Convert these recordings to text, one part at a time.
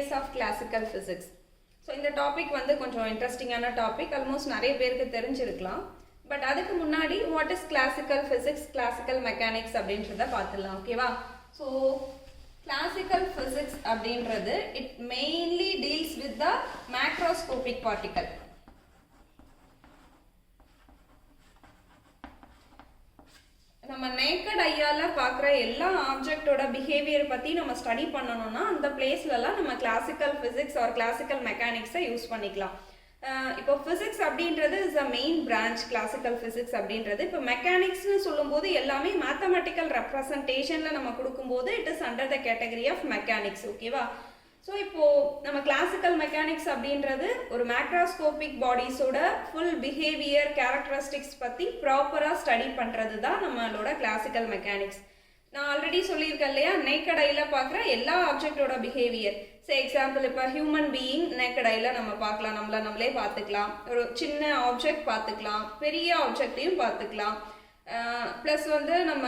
mechanics of classical physics. So இந்த topic வந்து கொஞ்சம் இன்ட்ரெஸ்டிங்கான டாபிக், ஆல்மோஸ்ட் நிறைய பேருக்கு தெரிஞ்சிருக்கலாம். பட் அதுக்கு முன்னாடி what is classical physics, classical mechanics அப்படின்றத பார்த்துடலாம். ஓகேவா? ஸோ கிளாசிக்கல் ஃபிசிக்ஸ் அப்படின்றது it mainly deals with the macroscopic particle. நம்ம நேக்கட் ஐயால பார்க்குற எல்லா ஆப்ஜெக்டோட பிஹேவியர் பற்றி நம்ம ஸ்டடி பண்ணணும்னா அந்த பிளேஸ்லலாம் நம்ம கிளாசிக்கல் ஃபிசிக்ஸ் ஆர் கிளாசிக்கல் மெக்கானிக்ஸை யூஸ் பண்ணிக்கலாம். இப்போ ஃபிசிக்ஸ் அப்படின்றது is a main branch. Classical physics அப்படின்றது இப்போ மெக்கானிக்ஸ்னு சொல்லும்போது எல்லாமே மேத்தமெட்டிக்கல் ரெப்ரசன்டேஷனில் நம்ம கொடுக்கும்போது it is under the category of mechanics. ஓகேவா? ஸோ இப்போது நம்ம கிளாசிக்கல் மெக்கானிக்ஸ் அப்படின்றது ஒரு மேக்ரோஸ்கோபிக் பாடிஸோட ஃபுல் பிஹேவியர் கேரக்டரிஸ்டிக்ஸ் பற்றி ப்ராப்பராக ஸ்டடி பண்ணுறது தான் நம்மளோட கிளாசிக்கல் மெக்கானிக்ஸ். நான் ஆல்ரெடி சொல்லியிருக்கேன் இல்லையா, நேக்கட் ஐயில் பார்க்குற எல்லா ஆப்ஜெக்டோட பிஹேவியர். எக்ஸாம்பிள் இப்போ ஹியூமன் பீயிங் நேக்கட் ஐயில் நம்ம பார்க்கலாம், நம்மளே பார்த்துக்கலாம். ஒரு சின்ன ஆப்ஜெக்ட் பார்த்துக்கலாம், பெரிய ஆப்ஜெக்டையும் பார்த்துக்கலாம். ப்ளஸ் வந்து நம்ம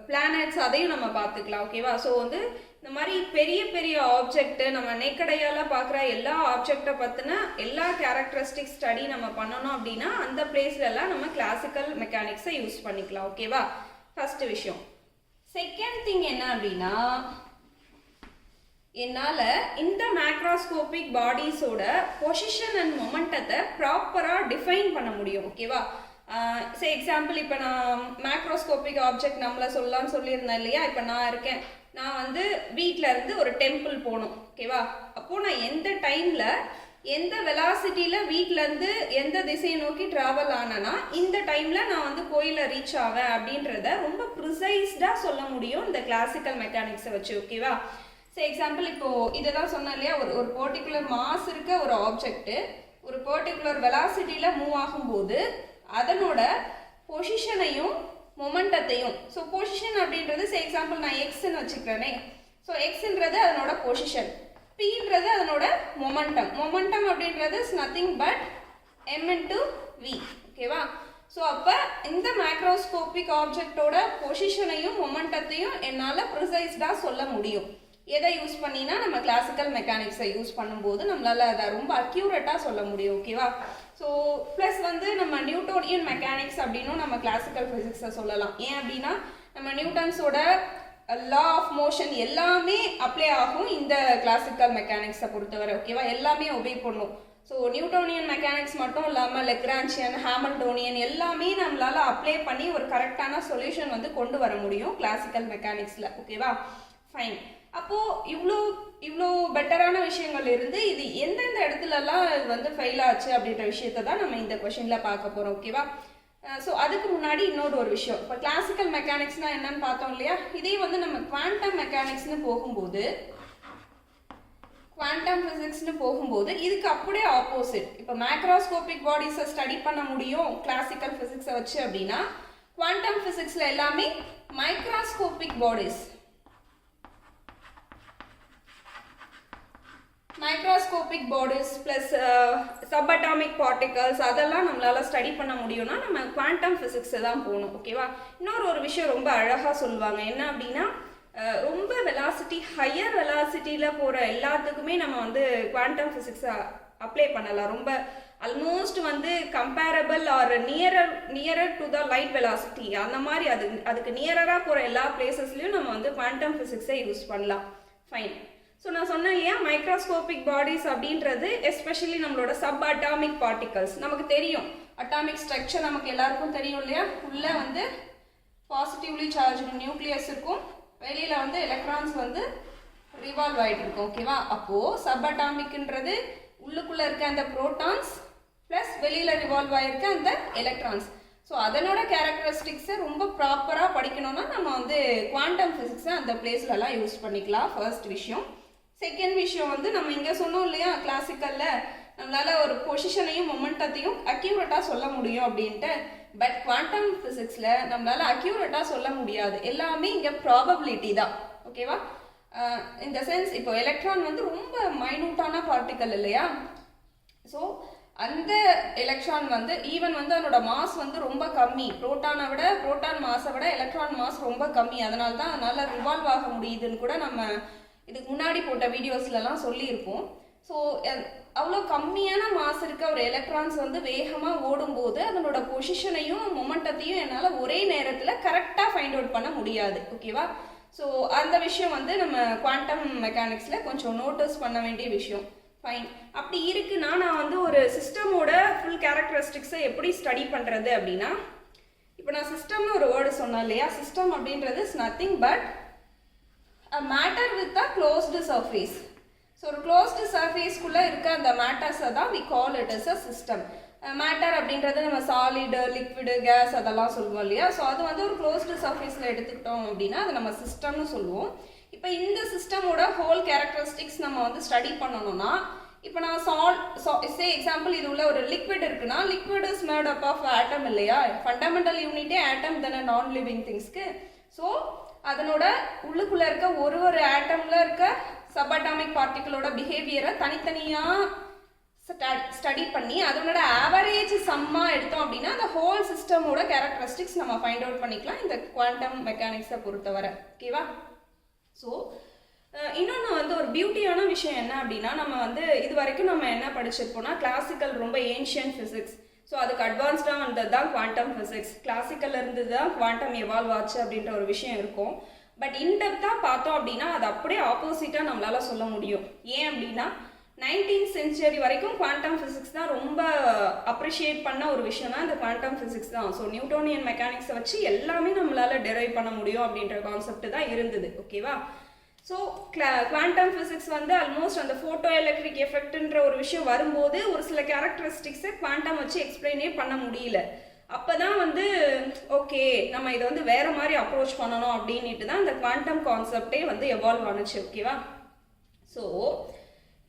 பிளானட்ஸ் அதையும் நம்ம பார்த்துக்கலாம். ஓகேவா? ஸோ வந்து இந்த மாதிரி பெரிய பெரிய ஆப்ஜெக்ட் நம்ம நேக்கடையால் பார்க்குற எல்லா ஆப்ஜெக்டை பற்றின எல்லா கேரக்டரிஸ்டிக்ஸ் ஸ்டடி நம்ம பண்ணணும் அப்படின்னா அந்த பிளேஸ்லலாம் நம்ம கிளாசிக்கல் மெக்கானிக்ஸை யூஸ் பண்ணிக்கலாம். ஓகேவா? ஃபர்ஸ்ட் விஷயம். செகண்ட் திங் என்ன அப்படின்னா, என்னால் இந்த மேக்ரோஸ்கோபிக் பாடிஸோட பொசிஷன் அண்ட் மொமெண்டத்தை ப்ராப்பராக டிஃபைன் பண்ண முடியும். ஓகேவா? எக்ஸாம்பிள் இப்போ நான் மேக்ரோஸ்கோபிக் ஆப்ஜெக்ட் நம்மளை சொல்லலாம்னு சொல்லியிருந்தேன் இல்லையா. இப்போ நான் இருக்கேன், நான் வந்து வீட்டில் இருந்து ஒரு டெம்பிள் போகணும். ஓகேவா? அப்போது நான் எந்த டைமில் எந்த வெலாசிட்டியில் வீட்டிலேருந்து எந்த திசையை நோக்கி ட்ராவல் ஆனேன்னா இந்த டைமில் நான் வந்து கோயிலை ரீச் ஆவேன் அப்படின்றத ரொம்ப ப்ரிசைஸ்டாக சொல்ல முடியும் இந்த கிளாசிக்கல் மெக்கானிக்ஸை வச்சு. ஓகேவா? எக்ஸாம்பிள் இப்போது இதை தான் சொன்னேன் இல்லையா, ஒரு பர்டிகுலர் மாஸ் இருக்க ஒரு ஆப்ஜெக்ட்டு ஒரு பர்டிகுலர் வெலாசிட்டியில் மூவ் ஆகும்போது அதனோட பொசிஷனையும் மொமெண்டத்தையும், ஸோ பொசிஷன் அப்படின்றது எக்ஸாம்பிள் நான் எக்ஸ்ன்னு வச்சுக்கிறேனே. ஸோ எக்ஸ்ன்றது அதனோட பொசிஷன், பின்றது அதனோட மொமெண்டம் அப்படின்றது is nothing but m into v. ஓகேவா? ஸோ அப்போ இந்த மேக்ரோஸ்கோபிக் ஆப்ஜெக்டோட பொசிஷனையும் மொமெண்டத்தையும் என்னால் ப்ரிசைஸ்டாக சொல்ல முடியும். எதை யூஸ் பண்ணினா நம்ம கிளாசிக்கல் மெக்கானிக்ஸை யூஸ் பண்ணும்போது நம்மளால் அதை ரொம்ப அக்யூரேட்டாக சொல்ல முடியும். ஓகேவா? ஸோ ப்ளஸ் வந்து நம்ம நியூட்டோனியன் மெக்கானிக்ஸ் அப்படின்னும் நம்ம கிளாசிக்கல் ஃபிசிக்ஸை சொல்லலாம். ஏன் அப்படின்னா நம்ம நியூட்டன்ஸோட லா ஆஃப் மோஷன் எல்லாமே அப்ளை ஆகும் இந்த கிளாசிக்கல் மெக்கானிக்ஸை பொறுத்தவரை. ஓகேவா? எல்லாமே ஒபே பண்ணும். ஸோ நியூட்டோனியன் மெக்கானிக்ஸ் மட்டும் இல்லாமல் லெக்ரான்ச்சியன், ஹாமில்டோனியன் எல்லாமே நம்மளால் அப்ளை பண்ணி ஒரு கரெக்டான சொல்யூஷன் வந்து கொண்டு வர முடியும் கிளாசிக்கல் மெக்கானிக்ஸில். ஓகேவா? ஃபைன். அப்போது இவ்வளோ பெட்டரான விஷயங்கள் இருந்து இது எந்தெந்த இடத்துலலாம் இது வந்து ஃபெயில் ஆச்சு அப்படின்ற விஷயத்தை தான் நம்ம இந்த கொஷினில் பார்க்க போகிறோம். ஓகேவா? ஸோ அதுக்கு முன்னாடி ஒரு விஷயம், இப்போ கிளாசிக்கல் மெக்கானிக்ஸ்னால் என்னன்னு பார்த்தோம் இல்லையா, இதே வந்து நம்ம குவாண்டம் மெக்கானிக்ஸ்னு போகும்போது, குவாண்டம் ஃபிசிக்ஸ்னு போகும்போது இதுக்கு அப்படியே ஆப்போசிட். இப்போ மேக்ரோஸ்கோபிக் பாடிஸை ஸ்டடி பண்ண முடியும் கிளாசிக்கல் ஃபிசிக்ஸை வச்சு அப்படின்னா, குவாண்டம் ஃபிசிக்ஸில் எல்லாமே microscopic bodies, microscopic bodies plus subatomic particles அதெல்லாம் நம்மளால் ஸ்டடி பண்ண முடியும்னா நம்ம குவாண்டம் ஃபிசிக்ஸை தான் போகணும். ஓகேவா? இன்னொரு விஷயம் ரொம்ப அழகாக சொல்லுவாங்க, என்ன அப்படின்னா ரொம்ப வெலாசிட்டி ஹையர் வெலாசிட்டியில் போகிற எல்லாத்துக்குமே நம்ம வந்து குவாண்டம் ஃபிசிக்ஸை அப்ளை பண்ணலாம். ரொம்ப ஆல்மோஸ்ட் வந்து comparable or nearer to the light velocity அந்த மாதிரி அதுக்கு நியரராக போகிற எல்லா பிளேசஸ்லையும் நம்ம வந்து குவாண்டம் ஃபிசிக்ஸை யூஸ் பண்ணலாம். ஃபைன். ஸோ நான் சொன்னேன் இல்லையா, மைக்ரோஸ்கோபிக் பாடிஸ் அப்படின்றது எஸ்பெஷலி நம்மளோட சப் அட்டாமிக் பார்ட்டிகல்ஸ். நமக்கு தெரியும் அட்டாமிக் ஸ்ட்ரக்சர், நமக்கு எல்லாருக்கும் தெரியும் இல்லையா. உள்ளே வந்து பாசிட்டிவ்லி சார்ஜ் நியூக்ளியஸ் இருக்கும், வெளியில் வந்து எலக்ட்ரான்ஸ் வந்து ரிவால்வ் ஆகிட்டு இருக்கும். ஓகேவா? அப்போது சப் அட்டாமிக்ன்றது உள்ளுக்குள்ளே இருக்க அந்த ப்ரோட்டான்ஸ் ப்ளஸ் வெளியில் ரிவால்வ் ஆகிருக்க அந்த எலக்ட்ரான்ஸ். ஸோ அதனோட கேரக்டரிஸ்டிக்ஸை ரொம்ப ப்ராப்பராக படிக்கணும்னா நம்ம வந்து குவாண்டம் ஃபிசிக்ஸை அந்த பிளேஸ்லலாம் யூஸ் பண்ணிக்கலாம். ஃபர்ஸ்ட் விஷயம். செகண்ட் விஷயம் வந்து நம்ம இங்கே சொன்னோம் இல்லையா, கிளாசிக்கலில் நம்மளால் ஒரு பொசிஷனையும் மொமெண்டத்தையும் அக்யூரேட்டாக சொல்ல முடியும் அப்படின்ட்டு. பட் குவாண்டம் ஃபிசிக்ஸில் நம்மளால் அக்யூரேட்டாக சொல்ல முடியாது, எல்லாமே இங்கே ப்ராபபிலிட்டி தான். ஓகேவா? இந்த சென்ஸ் இப்போ எலக்ட்ரான் வந்து ரொம்ப மைனூட்டான பார்ட்டிக்கல் இல்லையா. ஸோ அந்த எலக்ட்ரான் வந்து ஈவன் வந்து அதனோட மாஸ் வந்து ரொம்ப கம்மி, புரோட்டான் மாஸை விட எலக்ட்ரான் மாஸ் ரொம்ப கம்மி, அதனால தான் அதனால் ரிவால்வ் ஆக முடியுதுன்னு கூட நம்ம இதுக்கு முன்னாடி போட்ட வீடியோஸ்லலாம் சொல்லியிருப்போம். ஸோ அவ்வளோ கம்மியான மாஸ் இருக்க ஒரு எலக்ட்ரான்ஸ் வந்து வேகமாக ஓடும்போது அதனோட பொசிஷனையும் மொமெண்டத்தையும் என்னால் ஒரே நேரத்தில் கரெக்டாக ஃபைண்ட் அவுட் பண்ண முடியாது. ஓகேவா? ஸோ அந்த விஷயம் வந்து நம்ம குவாண்டம் மெக்கானிக்ஸில் கொஞ்சம் நோட்டீஸ் பண்ண வேண்டிய விஷயம். ஃபைன். அப்படி இருக்குன்னா நான் வந்து ஒரு சிஸ்டமோட ஃபுல் கேரக்டரிஸ்டிக்ஸை எப்படி ஸ்டடி பண்ணுறது அப்படின்னா, இப்போ நான் சிஸ்டம்னு ஒரு வேர்டு சொன்னேன் இல்லையா? சிஸ்டம் அப்படின்றது is nothing but a matter with a closed surface. So ஒரு க்ளோஸ்டு சர்ஃபேஸ்க்குள்ளே இருக்க அந்த மேட்டர்ஸை தான் we call it is a system. Matter அப்படின்றது நம்ம சாலிடு, லிக்விடு, கேஸ் அதெல்லாம் சொல்லுவோம் இல்லையா? ஸோ அது வந்து ஒரு க்ளோஸ்டு சர்ஃபேஸில் எடுத்துக்கிட்டோம் அப்படின்னா அது நம்ம சிஸ்டம்னு சொல்லுவோம். இப்போ இந்த சிஸ்டமோட ஹோல் கேரக்டரிஸ்டிக்ஸ் நம்ம வந்து ஸ்டடி பண்ணணும்னா, இப்போ நான் சே எக்ஸாம்பிள் இது உள்ள ஒரு லிக்விட் இருக்குன்னா, liquid is made up of atom இல்லையா? ஃபண்டமெண்டல் யூனிட்டே ஆட்டம் தானே நான் லிவிங் திங்ஸ்க்கு. ஸோ அதனோட உள்ளுக்குள்ளே இருக்க ஒரு ஆட்டமில் இருக்க சப்அட்டாமிக் பார்ட்டிகளோட பிஹேவியரை தனித்தனியாக ஸ்டடி பண்ணி அதனோட ஆவரேஜ் சம்மாக எடுத்தோம் அப்படின்னா அந்த ஹோல் சிஸ்டமோட கேரக்டரிஸ்டிக்ஸ் நம்ம ஃபைண்ட் அவுட் பண்ணிக்கலாம் இந்த குவாண்டம் மெக்கானிக்ஸை பொறுத்தவரை. ஓகேவா? ஸோ இன்னொன்று வந்து ஒரு பியூட்டியான விஷயம் என்ன அப்படின்னா, நம்ம வந்து இது வரைக்கும் நம்ம என்ன படிச்சிருப்போம்னா கிளாசிக்கல் ரொம்ப ஏன்ஷியன்ட் ஃபிசிக்ஸ். ஸோ அதுக்கு அட்வான்ஸ்டாக வந்தது தான் குவாண்டம் ஃபிசிக்ஸ். கிளாசிக்கல் இருந்து தான் குவாண்டம் எவால்வ் ஆச்சு அப்படின்ற ஒரு விஷயம் இருக்கும். பட் இன்டெப்த்தாக பார்த்தோம் அப்படின்னா அது அப்படியே ஆப்போசிட்டாக நம்மளால் சொல்ல முடியும். ஏன் அப்படின்னா 19th century வரைக்கும் குவாண்டம் ஃபிசிக்ஸ் தான் ரொம்ப அப்ரிஷியேட் பண்ண ஒரு விஷயம்னா இந்த குவாண்டம் ஃபிசிக்ஸ் தான். ஸோ நியூட்டோனியன் மெக்கானிக்ஸை வச்சு எல்லாமே நம்மளால் டெரைவ் பண்ண முடியும் அப்படின்ற கான்செப்ட் தான் இருந்தது. ஓகேவா? ஸோ குவாண்டம் ஃபிசிக்ஸ் வந்து ஆல்மோஸ்ட் அந்த ஃபோட்டோ எலக்ட்ரிக் எஃபெக்ட்ன்ற ஒரு விஷயம் வரும்போது ஒரு சில கேரக்டரிஸ்டிக்ஸை குவாண்டம் வச்சு எக்ஸ்பிளைனே பண்ண முடியல. அப்போ தான் வந்து ஓகே நம்ம இதை வந்து வேறு மாதிரி அப்ரோச் பண்ணணும் அப்படின்ட்டு தான் இந்த குவாண்டம் கான்செப்டே வந்து எவால்வ் ஆனுச்சு. ஓகேவா? ஸோ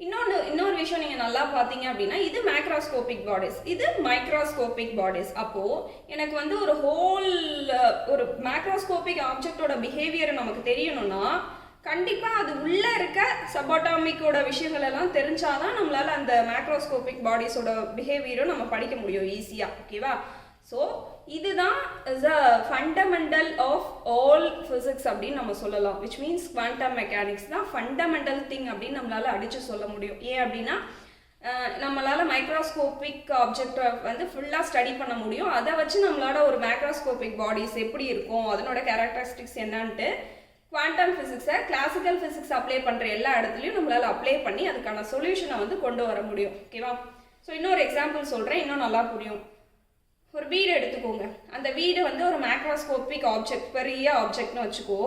இன்னொரு விஷயம் நீங்கள் நல்லா பார்த்தீங்க அப்படின்னா இது மேக்ரோஸ்கோபிக் பாடிஸ், இது மைக்ரோஸ்கோபிக் பாடிஸ். அப்போது எனக்கு வந்து ஒரு மேக்ரோஸ்கோபிக் ஆப்ஜெக்டோட பிஹேவியரை நமக்கு தெரியணும்னா கண்டிப்பாக அது உள்ளே இருக்க சப்அட்டாமிக்கோட விஷயங்கள் எல்லாம் தெரிஞ்சாதான் நம்மளால் அந்த மேக்ரோஸ்கோபிக் பாடிஸோட பிஹேவியரும் நம்ம படிக்க முடியும் ஈஸியாக. ஓகேவா? ஸோ இதுதான் is a fundamental of all physics அப்படின்னு நம்ம சொல்லலாம். விச் மீன்ஸ் குவாண்டம் மெக்கானிக்ஸ் தான் ஃபண்டமெண்டல் திங் அப்படின்னு நம்மளால் அடித்து சொல்ல முடியும். ஏன் அப்படின்னா நம்மளால் மைக்ரோஸ்கோபிக் ஆப்ஜெக்டை வந்து ஃபுல்லாக ஸ்டடி பண்ண முடியும். அதை வச்சு நம்மளோட ஒரு மேக்ரோஸ்கோபிக் பாடிஸ் எப்படி இருக்கும், அதனோட கேரக்டரிஸ்டிக்ஸ் என்னன்ட்டு குவாண்டம் ஃபிசிக்ஸை கிளாசிக்கல் ஃபிசிக்ஸ் அப்ளை பண்ணுற எல்லா இடத்துலையும் நம்மளால் அப்ளை பண்ணி அதுக்கான சொல்யூஷனை வந்து கொண்டு வர முடியும். ஓகேவா? ஸோ இன்னொரு எக்ஸாம்பிள் சொல்கிறேன், இன்னும் நல்லா புரியும். ஒரு வீடு எடுத்துக்கோங்க. அந்த வீடு வந்து ஒரு மேக்ரோஸ்கோபிக் ஆப்ஜெக்ட், பெரிய ஆப்ஜெக்ட்னு வச்சுக்கோ.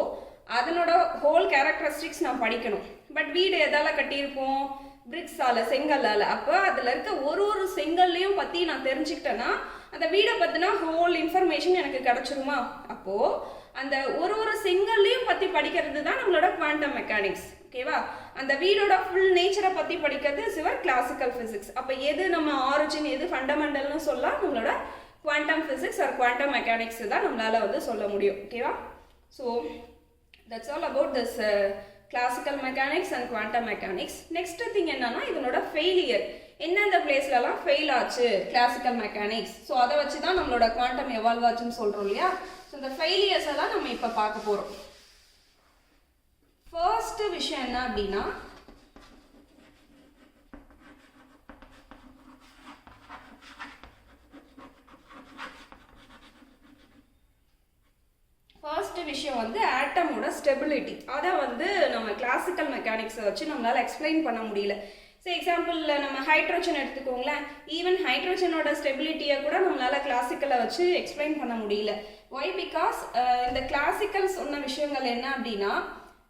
அதனோட ஹோல் கேரக்டரிஸ்டிக்ஸ் நான் படிக்கணும். பட் வீடு எதால் கட்டியிருப்போம்? பிரிக்ஸால், செங்கல்லால். அப்போ அதில் இருக்க ஒரு செங்கல்லையும் பற்றி நான் தெரிஞ்சுக்கிட்டேன்னா அந்த வீடை பற்றினா ஹோல் இன்ஃபர்மேஷன் எனக்கு கிடச்சிருமா? அப்போது அந்த ஒரு செங்கல்லையும் பற்றி படிக்கிறது தான் நம்மளோட குவாண்டம் மெக்கானிக்ஸ். ஓகேவா? அந்த வீடோட ஃபுல் நேச்சரை பற்றி படிக்கிறது சிவர் கிளாசிக்கல் ஃபிசிக்ஸ். அப்போ எது நம்ம ஆரிஜின், எது ஃபண்டமெண்டல்னு சொல்லலாம் நம்மளோட quantum physics or quantum mechanics தான் நம்மளால் வந்து சொல்ல முடியும். ஓகேவா? So that's all about this classical mechanics and quantum mechanics. Next thing என்னன்னா இதனோட ஃபெயிலியர், எந்தெந்த பிளேஸ்லலாம் ஃபெயில் ஆச்சு கிளாசிக்கல் மெக்கானிக்ஸ். ஸோ அதை வச்சு தான் நம்மளோட குவாண்டம் எவால்வ் ஆச்சுன்னு சொல்கிறோம் இல்லையா? ஸோ இந்த ஃபெயிலியர்ஸ் எல்லாம் நம்ம இப்போ பார்க்க போகிறோம். ஃபர்ஸ்ட் விஷயம் என்ன அப்படின்னா வந்து ஆட்டமோட ஸ்டெபிலிட்டி. அதை வந்து நம்ம கிளாசிக்கல் மெக்கானிக்ஸை வச்சு நம்மளால் எக்ஸ்பிளைன் பண்ண முடியல. ஸோ எக்ஸாம்பிளில் நம்ம ஹைட்ரோஜன் எடுத்துக்கோங்களேன். ஈவன் ஹைட்ரோஜனோட ஸ்டெபிலிட்டியை கூட நம்மளால் கிளாசிக்கலை வச்சு எக்ஸ்பிளைன் பண்ண முடியல. ஒய்? பிகாஸ் இந்த கிளாசிக்கல் சொன்ன விஷயங்கள் என்ன அப்படின்னா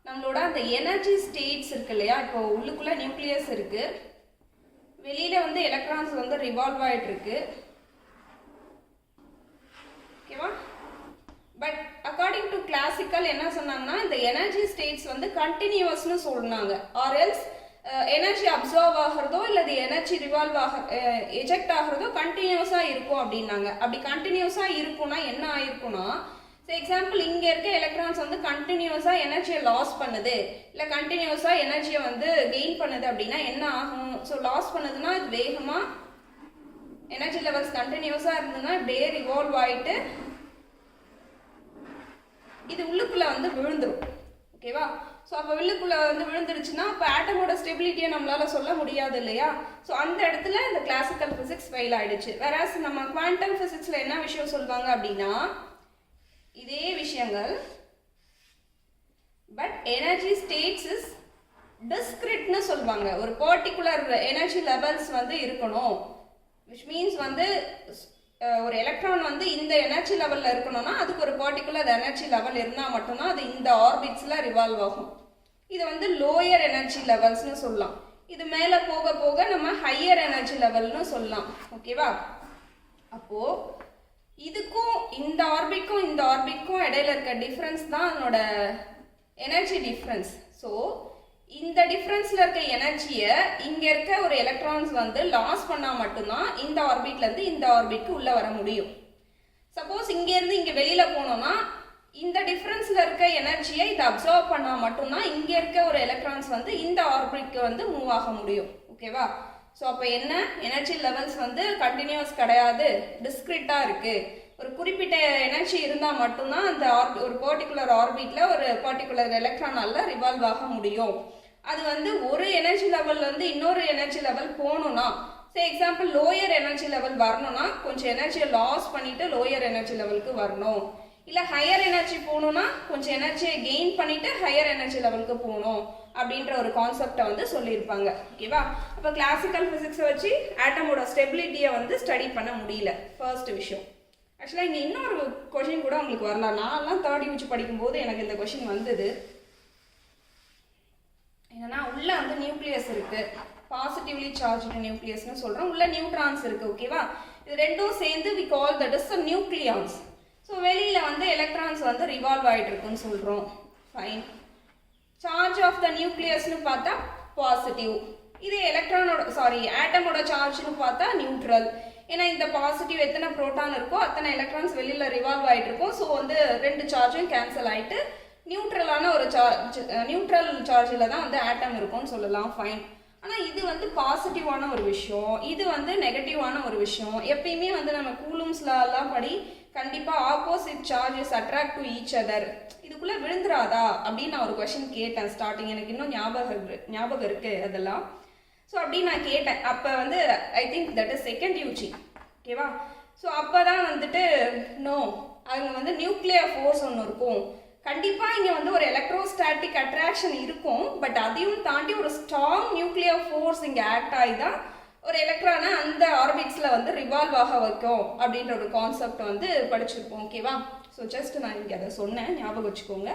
நம்மளோட அந்த எனர்ஜி ஸ்டேட்ஸ் இருக்கு இல்லையா? இப்போ உள்ளுக்குள்ளே நியூக்ளியஸ் இருக்குது, வெளியில் வந்து எலக்ட்ரான்ஸ் வந்து ரிவால்வ் ஆகிட்டு இருக்கு. ஓகேவா? பட் அக்கார்டிங் டு கிளாசிக்கல் என்ன சொன்னாங்கன்னா இந்த எனர்ஜி ஸ்டேட்ஸ் வந்து கண்டினியூவஸ்னு சொன்னாங்க. ஆர் எல்ஸ் எனர்ஜி அப்சர்வ் ஆகிறதோ இல்லை எனர்ஜி ரிவால்வ் எஜெக்ட் ஆகிறதோ கண்டினியூஸாக இருக்கும் அப்படின்னாங்க. அப்படி கண்டினியூஸாக இருக்கும்னா என்ன ஆயிருக்கும்னா, ஸோ எக்ஸாம்பிள் இங்கே இருக்க எலக்ட்ரான்ஸ் வந்து கண்டினியூஸாக எனர்ஜியை லாஸ் பண்ணுது, இல்லை கண்டினியூஸாக எனர்ஜியை வந்து கெயின் பண்ணுது அப்படின்னா என்ன ஆகும்? ஸோ லாஸ் பண்ணுதுன்னா இது வேகமாக எனர்ஜி லெவல்ஸ் கண்டினியூஸாக இருந்ததுன்னா இப்படியே ரிவால்வ் ஆகிட்டு இது உள்ளுக்குள்ளே வந்து விழுந்துடும். ஓகேவா? ஸோ அப்போ வில்லுக்குள்ளே வந்து விழுந்துருச்சுன்னா அப்போ ஆட்டமோட ஸ்டெபிலிட்டியை நம்மளால் சொல்ல முடியாது இல்லையா? ஸோ அந்த இடத்துல இந்த கிளாசிக்கல் ஃபிசிக்ஸ் ஃபெயில் ஆகிடுச்சு. வேறாஸ் நம்ம குவாண்டம் ஃபிசிக்ஸில் என்ன விஷயம் சொல்லுவாங்க அப்படின்னா இதே விஷயங்கள், பட் எனர்ஜி ஸ்டேட்ஸ் இஸ் டிஸ்கிரிட்னு சொல்லுவாங்க. ஒரு பர்டிகுலர் எனர்ஜி லெவல்ஸ் வந்து இருக்கணும், விச் மீன்ஸ் வந்து ஒரு எலக்ட்ரான் வந்து இந்த எனர்ஜி லெவலில் இருக்கணும்னா அதுக்கு ஒரு பர்டிகுலர் எனர்ஜி லெவல் இருந்தால் மட்டும்தான் அது இந்த ஆர்பிட்ஸில் ரிவால்வ் ஆகும். இது வந்து லோயர் எனர்ஜி லெவல்ஸ்னு சொல்லலாம். இது மேலே போக போக நம்ம ஹையர் எனர்ஜி லெவல்னு சொல்லலாம். ஓகேவா? அப்போது இதுக்கும் இந்த ஆர்பிட்க்கும் இடையில இருக்க டிஃப்ரென்ஸ் தான் அதனோட எனர்ஜி டிஃப்ரென்ஸ். ஸோ இந்த டிஃப்ரென்ஸில் இருக்க எனர்ஜியை இங்கே இருக்க ஒரு எலக்ட்ரான்ஸ் வந்து லாஸ் பண்ணால் மட்டும்தான் இந்த ஆர்பிட்லேருந்து இந்த ஆர்பிட்க்கு உள்ளே வர முடியும். சப்போஸ் இங்கேருந்து இங்கே வெளியில் போனோம்னா இந்த டிஃப்ரென்ஸில் இருக்க எனர்ஜியை இதை அப்சர்வ் பண்ணால் மட்டும்தான் இங்கே இருக்க ஒரு எலக்ட்ரான்ஸ் வந்து இந்த ஆர்பிட்க்கு வந்து மூவ் ஆக முடியும். ஓகேவா? ஸோ அப்போ என்ன, எனர்ஜி லெவல்ஸ் வந்து கண்டினியூஸ் கிடையாது, டிஸ்கிரிட்டாக இருக்குது. ஒரு குறிப்பிட்ட எனர்ஜி இருந்தால் மட்டும்தான் அந்த ஒரு பர்டிகுலர் ஆர்பிட்டில் ஒரு பர்டிகுலர் எலக்ட்ரானால் ரிவால்வ் ஆக முடியும். அது வந்து ஒரு எனர்ஜி லெவல்லேருந்து இன்னொரு எனர்ஜி லெவல் போகணுன்னா, சே எக்ஸாம்பிள் லோயர் எனர்ஜி லெவல் வரணும்னா கொஞ்சம் எனர்ஜியை லாஸ் பண்ணிவிட்டு லோயர் எனர்ஜி லெவலுக்கு வரணும். இல்லை ஹையர் எனர்ஜி போகணுன்னா கொஞ்சம் எனர்ஜியை கெயின் பண்ணிவிட்டு ஹையர் எனர்ஜி லெவலுக்கு போகணும் அப்படின்ற ஒரு கான்செப்டை வந்து சொல்லியிருப்பாங்க. ஓகேவா? அப்போ கிளாசிக்கல் ஃபிசிக்ஸை வச்சு ஆட்டமோட ஸ்டெபிலிட்டியை வந்து ஸ்டடி பண்ண முடியல. ஃபர்ஸ்ட் விஷயம். ஆக்சுவலாக இங்கே இன்னொரு கொஷின் கூட உங்களுக்கு வரலாம். நான்லாம் தேர்ட் யூஜி படிக்கும்போது எனக்கு இந்த கொஷின் வந்தது. என்னன்னா உள்ளே வந்து நியூக்ளியஸ் இருக்குது, பாசிட்டிவ்லி சார்ஜ்டு நியூக்ளியஸ்னு சொல்கிறோம். உள்ள நியூட்ரான்ஸ் இருக்குது. ஓகேவா? இது ரெண்டும் சேர்ந்து we call that is a nucleons. So வெளியில் வந்து எலக்ட்ரான்ஸ் வந்து ரிவால்வ் ஆகிட்டு இருக்குன்னு சொல்கிறோம். ஃபைன். சார்ஜ் ஆஃப் த நியூக்ளியஸ்னு பார்த்தா பாசிட்டிவ். இது ஆட்டமோட சார்ஜ்னு பார்த்தா நியூட்ரல். ஏன்னா இந்த பாசிட்டிவ் எத்தனை ப்ரோட்டான் இருக்கோ அத்தனை எலக்ட்ரான்ஸ் வெளியில் ரிவால்வ் ஆகிட்டு இருக்கும். ஸோ வந்து ரெண்டு சார்ஜும் கேன்சல் ஆகிட்டு நியூட்ரலான ஒரு நியூட்ரல் சார்ஜில் தான் வந்து ஆட்டம் இருக்கும்னு சொல்லலாம். ஃபைன். ஆனால் இது வந்து பாசிட்டிவான ஒரு விஷயம், இது வந்து நெகட்டிவான ஒரு விஷயம். எப்பயுமே வந்து நம்ம கூலும்ஸ் லாலாம் படி கண்டிப்பாக opposite charges attract to each other. இதுக்குள்ளே விழுந்துராதா அப்படின்னு நான் ஒரு கொஷின் கேட்டேன் ஸ்டார்டிங். எனக்கு இன்னும் ஞாபகம் இருக்குது அதெல்லாம். ஸோ அப்படின்னு நான் கேட்டேன். அப்போ வந்து I think that is second UG. ஓகேவா? ஸோ அப்போ தான் வந்துட்டு நோ, அங்கே வந்து நியூக்ளியர் ஃபோர்ஸ் ஒன்று இருக்கும். கண்டிப்பாக இங்கே வந்து ஒரு எலக்ட்ரோஸ்டாட்டிக் அட்ராக்ஷன் இருக்கும். பட் அதையும் தாண்டி ஒரு ஸ்ட்ராங் நியூக்ளியர் ஃபோர்ஸ் இங்கே ஆக்ட் ஆகி தான் ஒரு எலக்ட்ரானை அந்த ஆர்பிட்ஸில் வந்து ரிவால்வ் ஆக வைக்கும் அப்படின்ற ஒரு கான்செப்ட் வந்து படிச்சிருப்போம். ஓகேவா? ஸோ ஜஸ்ட் நான் இங்கே அதை சொன்னேன், ஞாபகம் வச்சுக்கோங்க.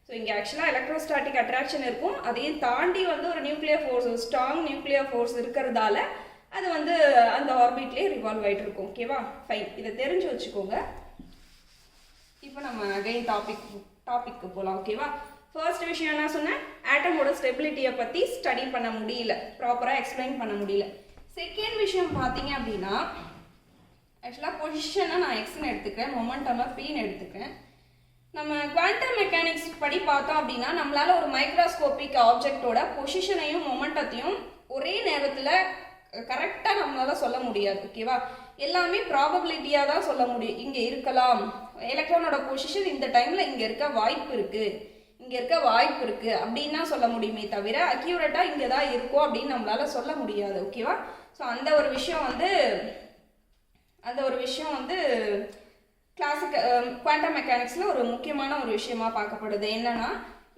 ஸோ இங்கே ஆக்சுவலாக எலக்ட்ரோஸ்டாட்டிக் அட்ராக்ஷன் இருக்கும். அதையும் தாண்டி வந்து ஒரு nuclear force, strong nuclear force இருக்கிறதால அது வந்து அந்த ஆர்பிட்லேயே ரிவால்வ் ஆகிட்டு இருக்கும். ஓகேவா? ஃபைன். இதை தெரிஞ்சு வச்சுக்கோங்க. இப்போ நம்ம அகைன் டாபிக்கு போகலாம். ஓகேவா? ஃபர்ஸ்ட் விஷயம் என்ன சொன்னேன், ஆட்டமோட ஸ்டெபிலிட்டியை பற்றி ஸ்டடி பண்ண முடியல, ப்ராப்பராக எக்ஸ்பிளைன் பண்ண முடியல. செகண்ட் விஷயம் பார்த்தீங்க அப்படின்னா, ஆக்சுவலாக பொசிஷனை நான் எக்ஸ்ன்னு எடுத்துக்கிறேன், மொமெண்டமை பீன்னு எடுத்துக்கிறேன். நம்ம குவாண்டம் மெக்கானிக்ஸ் படி பார்த்தோம் அப்படின்னா நம்மளால் ஒரு மைக்ரோஸ்கோபிக் ஆப்ஜெக்டோட பொசிஷனையும் மொமெண்டத்தையும் ஒரே நேரத்தில் கரெக்டாக நம்மளால் சொல்ல முடியாது. ஓகேவா? எல்லாமே ப்ராபபிலிட்டியாக தான் சொல்ல முடியும். இங்கே இருக்கலாம், எலக்ட்ரானோட பொசிஷன் இந்த டைமில் இங்கே இருக்க வாய்ப்பு இருக்குது அப்படின்னா சொல்ல முடியுமே தவிர அக்யூரேட்டாக இங்கே தான் இருக்கும் அப்படின்னு நம்மளால் சொல்ல முடியாது. ஓகேவா? ஸோ அந்த ஒரு விஷயம் வந்து குவாண்டம் மெக்கானிக்ஸில் ஒரு முக்கியமான ஒரு விஷயமா பார்க்கப்படுது. என்னன்னா,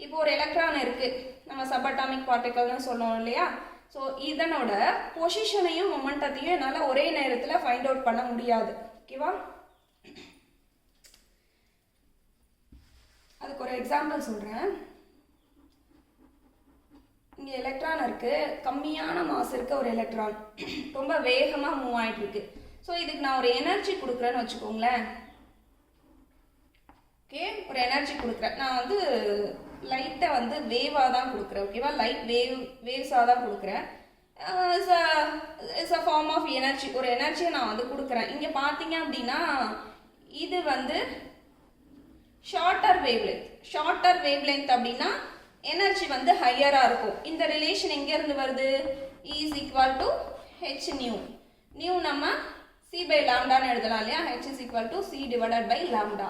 இப்போ ஒரு எலக்ட்ரான் இருக்குது, நம்ம சப்அட்டாமிக் பார்ட்டிகல்னு சொல்லணும் இல்லையா? ஸோ இதனோட பொசிஷனையும் மொமெண்டத்தையும் என்னால் ஒரே நேரத்தில் ஃபைண்ட் அவுட் பண்ண முடியாது. ஓகேவா? அதுக்கு ஒரு எக்ஸாம்பிள் சொல்கிறேன். இங்கே எலக்ட்ரான் இருக்குது, கம்மியான மாஸ் இருக்க ஒரு எலக்ட்ரான் ரொம்ப வேகமாக மூவ் ஆகிட்டு இருக்கு. ஸோ இதுக்கு நான் ஒரு எனர்ஜி கொடுக்குறேன்னு வச்சுக்கோங்களேன். ஓகே, ஒரு எனர்ஜி கொடுக்குறேன். நான் வந்து லைட்டை வந்து வேவாக தான் கொடுக்குறேன். ஓகேவா? லைட் வேவ்ஸாக தான் கொடுக்குறேன். It's a form of energy. ஒரு எனர்ஜியை நான் வந்து கொடுக்குறேன். இங்கே பார்த்தீங்க அப்படின்னா இது வந்து ஷார்ட்டர் வேவ்லென்த் அப்படின்னா எனர்ஜி வந்து ஹையராக இருக்கும். இந்த ரிலேஷன் எங்கேருந்து வருது? Is equal to H nu நம்ம சி பை லாம்டான்னு எழுதலாம் இல்லையா? H is equal to C divided by lambda.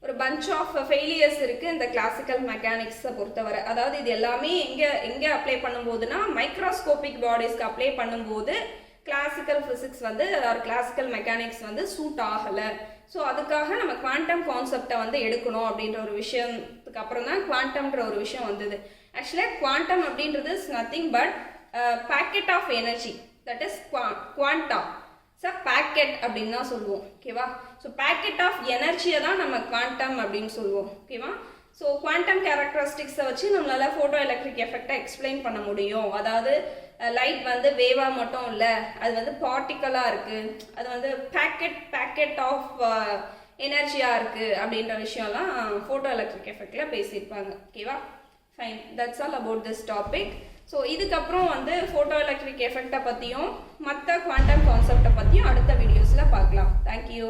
ஒரு பஞ்ச் ஆஃப் ஃபெயிலியர்ஸ் இருக்குது இந்த கிளாசிக்கல் மெக்கானிக்ஸை பொறுத்தவரை. அதாவது இது எல்லாமே எங்கே அப்ளை பண்ணும்போதுனா மைக்ரோஸ்கோபிக் பாடிஸ்க்கு அப்ளை பண்ணும்போது கிளாசிக்கல் ஃபிசிக்ஸ் வந்து ஒரு கிளாசிக்கல் மெக்கானிக்ஸ் வந்து சூட் ஆகலை. ஸோ அதுக்காக நம்ம குவாண்டம் கான்செப்டை வந்து எடுக்கணும் அப்படின்ற ஒரு விஷயத்துக்கு அப்புறம் தான் குவாண்டம்ன்ற ஒரு விஷயம் வந்தது. ஆக்சுவலாக குவாண்டம் அப்படின்றது is nothing but packet of energy, that is quanta packet அப்படின்னு தான் சொல்லுவோம். ஓகேவா? ஸோ பேக்கெட் ஆஃப் எனர்ஜியை தான் நம்ம குவாண்டம் அப்படின்னு சொல்லுவோம். ஓகேவா? ஸோ குவாண்டம் கேரக்டரிஸ்டிக்ஸை வச்சு நம்மளால் ஃபோட்டோ எலக்ட்ரிக் எஃபெக்டை எக்ஸ்பிளைன் பண்ண முடியும். அதாவது லைட் வந்து வேவாக மட்டும் இல்லை, அது வந்து பார்ட்டிக்கலாக இருக்குது, அது வந்து பேக்கெட் ஆஃப் எனர்ஜியாக இருக்குது அப்படின்ற விஷயம்லாம் ஃபோட்டோ எலக்ட்ரிக் எஃபெக்டில் பேசியிருப்பாங்க. ஓகேவா? Fine, that's all about this topic. So இதுக்கப்புறம் வந்து ஃபோட்டோ எலக்ட்ரிக் எஃபெக்டை பற்றியும் மற்ற குவாண்டம் கான்செப்டை பற்றியும் அடுத்த வீடியோஸில் பார்க்கலாம். தேங்க்யூ.